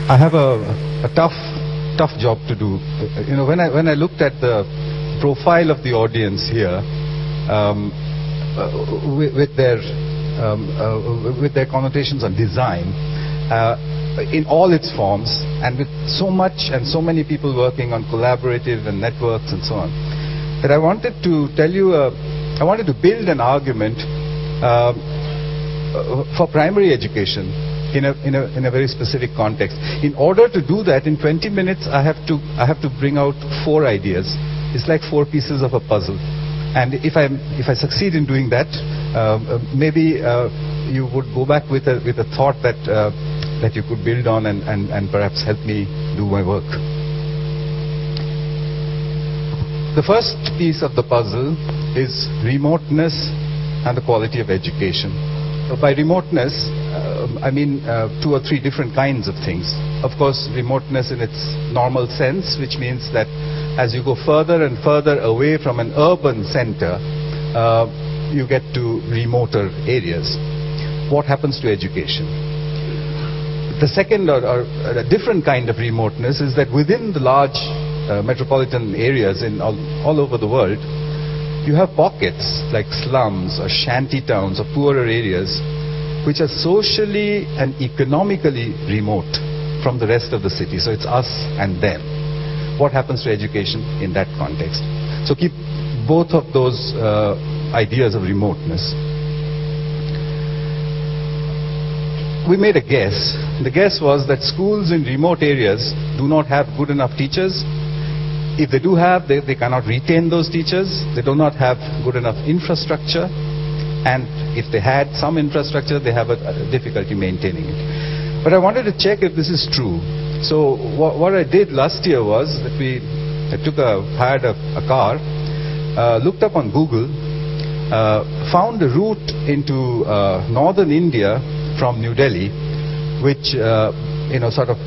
I have a tough job to do. When I looked at the profile of the audience here, with their connotations on design, in all its forms, and with so much and so many people working on collaborative and networks and so on, that I wanted to tell you, I wanted to build an argument for primary education in a very specific context. In order to do that, in 20 minutes, I have to bring out 4 ideas. It's like 4 pieces of a puzzle. And if I succeed in doing that, maybe you would go back with a thought that you could build on and perhaps help me do my work. The first piece of the puzzle is remoteness and the quality of education. So by remoteness, I mean 2 or 3 different kinds of things. Of course, remoteness in its normal sense, which means that as you go further and further away from an urban center, you get to remoter areas. What happens to education? The second or a different kind of remoteness is that within the large metropolitan areas in all over the world, you have pockets like slums or shanty towns or poorer areas which are socially and economically remote from the rest of the city. So it's us and them. What happens to education in that context? So keep both of those ideas of remoteness. We made a guess. The guess was that schools in remote areas do not have good enough teachers. If they do have, they cannot retain those teachers. They do not have good enough infrastructure. And if they had some infrastructure, they have a difficulty maintaining it. But I wanted to check if this is true. So what I did last year was that I hired a car, looked up on Google, found a route into northern India from New Delhi, which sort of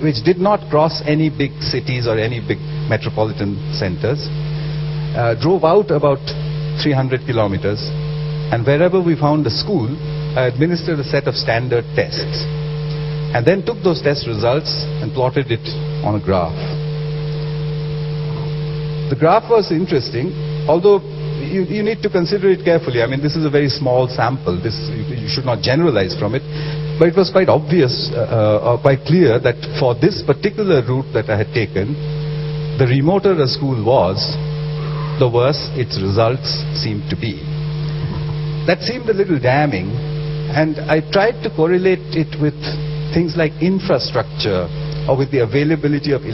which did not cross any big cities or any big metropolitan centers. Drove out about 300 kilometers, and wherever we found a school, I administered a set of standard tests, and then took those test results and plotted it on a graph. The graph was interesting, although you need to consider it carefully. I mean, this is a very small sample. You should not generalize from it. But it was quite obvious, or quite clear, that for this particular route that I had taken, the remoter a school was, the worse its results seemed to be. That seemed a little damning, and I tried to correlate it with things like infrastructure or with the availability of